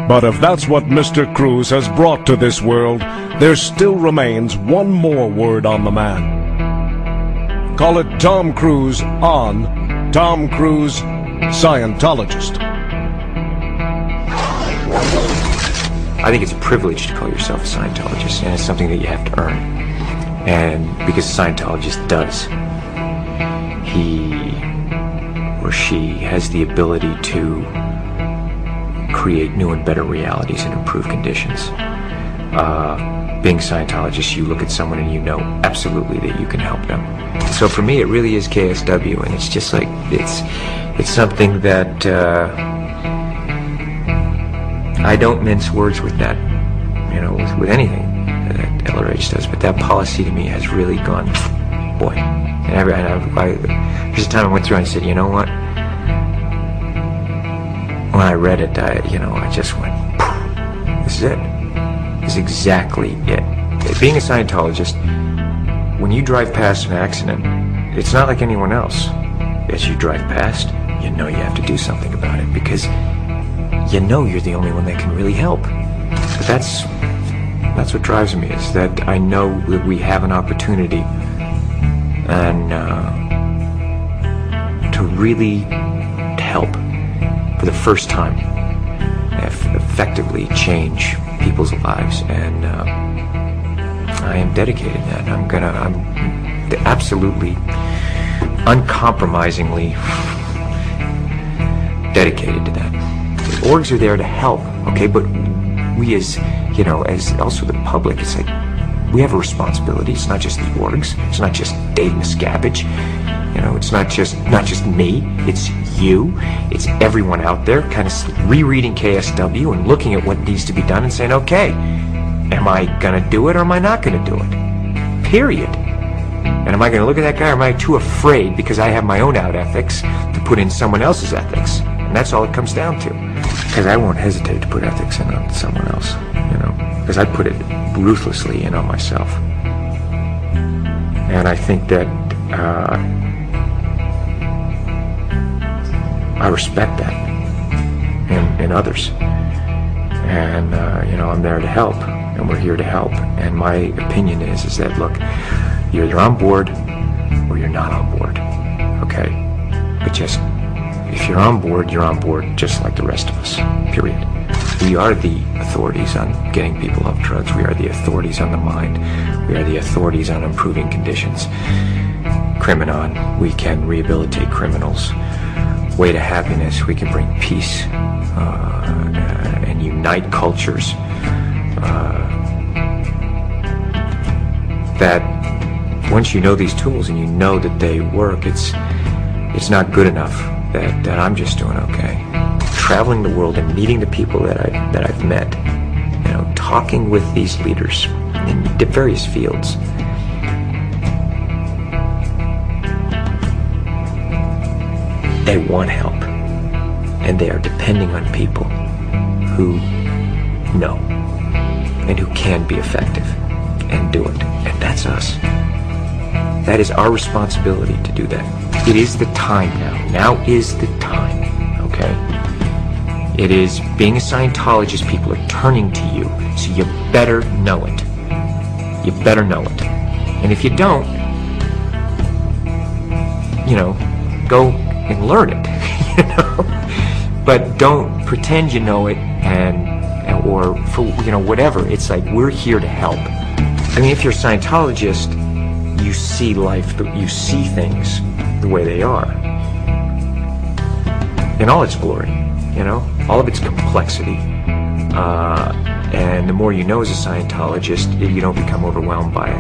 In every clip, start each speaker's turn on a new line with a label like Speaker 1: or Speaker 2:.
Speaker 1: But if that's what Mr. Cruice has brought to this world, there still remains one more word on the man. Call it Tom Cruise on Tom Cruise Scientologist.
Speaker 2: I think it's a privilege to call yourself a Scientologist, and it's something that you have to earn. And because a Scientologist does, he or she has the ability to create new and better realities and improve conditions. Being a Scientologist, you look at someone and you know absolutely that you can help them. So for me, it really is KSW, and it's just like, it's something that I don't mince words with that, you know, with anything that LRH does, but that policy to me has really gone, boy. There's a time I went through and I said, you know what? When I read it, I just went, this is it. This is exactly it. Being a Scientologist, when you drive past an accident, it's not like anyone else. As you drive past, you know you have to do something about it, because you know you're the only one that can really help. But that's what drives me, is that I know that we have an opportunity and to really help for the first time, effectively change people's lives, and I am dedicated to that. I'm absolutely, uncompromisingly dedicated to that. The orgs are there to help, okay, but we as also the public, it's like, we have a responsibility. It's not just the orgs, it's not just Dave Miscavige, it's not just me, it's you, it's everyone out there kind of rereading KSW and looking at what needs to be done and saying, okay, am I gonna do it or am I not gonna do it? Period. And am I gonna look at that guy, or am I too afraid because I have my own out ethics to put in someone else's ethics? And that's all it comes down to. Because I won't hesitate to put ethics in on someone else, because I put it ruthlessly in on myself. And I think that I respect that in others. And, I'm there to help, and we're here to help. And my opinion is that, look, you're either on board or you're not on board, okay? But just, if you're on board just like the rest of us, period. We are the authorities on getting people off drugs. We are the authorities on the mind. We are the authorities on improving conditions. Criminon, we can rehabilitate criminals. Way to happiness, we can bring peace and unite cultures. That once you know these tools and you know that they work, it's not good enough that I'm just doing okay. Traveling the world and meeting the people that I've met, talking with these leaders in various fields. They want help, and they are depending on people who know and who can be effective and do it. And that's us. That is our responsibility to do that. It is the time now. Now is the time, okay? It is, being a Scientologist, people are turning to you, so you better know it. You better know it. And if you don't, go and learn it, But don't pretend you know it or for, whatever. It's like, we're here to help. I mean, if you're a Scientologist, you see life, you see things the way they are. In all its glory, all of its complexity. And the more you know as a Scientologist, you don't become overwhelmed by it.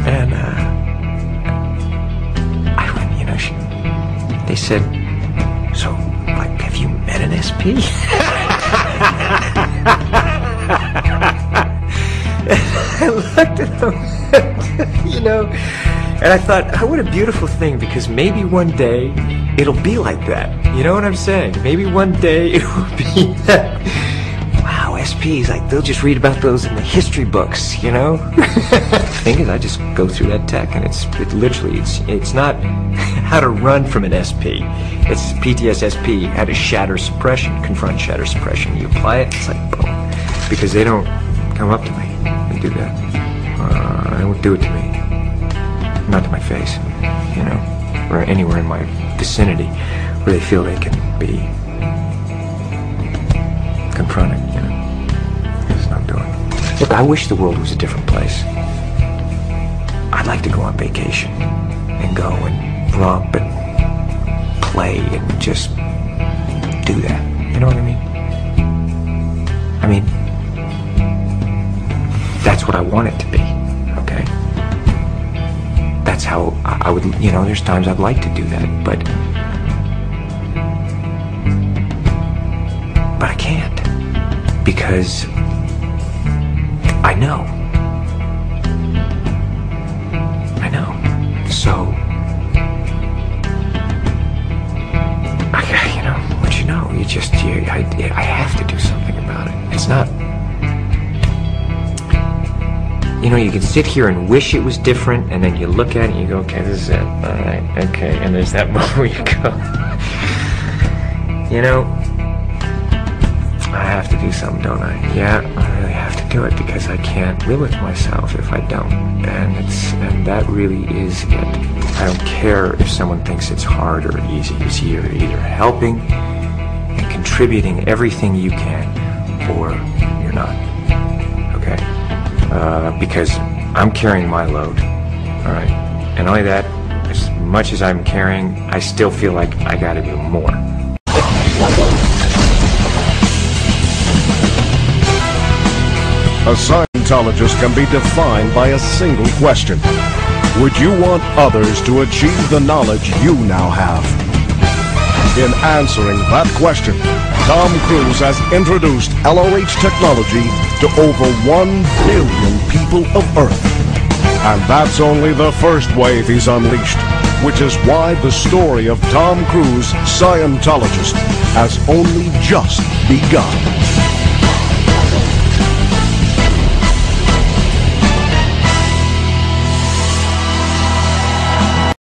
Speaker 2: And, they said, so, like, have you met an SP? I looked at them, and I thought, oh, what a beautiful thing, because maybe one day it'll be like that. You know what I'm saying? Maybe one day it will be that, wow, SPs, like, they'll just read about those in the history books, you know? The thing is, I just go through that tech, and it's not how to run from an SP. It's PTSSP, how to shatter suppression, confront shatter suppression. You apply it, it's like, boom. Because they don't come up to me and do that. They won't do it to me. Not to my face, you know, or anywhere in my vicinity where they feel they can be confronted, you know. It's not doing. Look, I wish the world was a different place. I'd like to go on vacation and go and romp and play and just do that. You know what I mean? I mean, that's what I want it to be, okay? That's how I would, you know, there's times I'd like to do that, but I can't, because I know. So, you know, what you know, I have to do something about it. It's not, you know, you can sit here and wish it was different, and then you look at it and you go, okay, this is it, alright, okay, and there's that moment where you go, you know, I have to do something, don't I? Yeah, I really have to do it, because I can't live with myself if I don't, and that really is it. I don't care if someone thinks it's hard or easy. It's you're either helping and contributing everything you can, or you're not, okay? Because I'm carrying my load, all right? And only that, as much as I'm carrying, I still feel like I gotta do more.
Speaker 1: A Scientologist can be defined by a single question. Would you want others to achieve the knowledge you now have? In answering that question, Tom Cruise has introduced LOH technology to over 1 billion people of Earth. And that's only the first wave he's unleashed, which is why the story of Tom Cruise, Scientologist, has only just begun.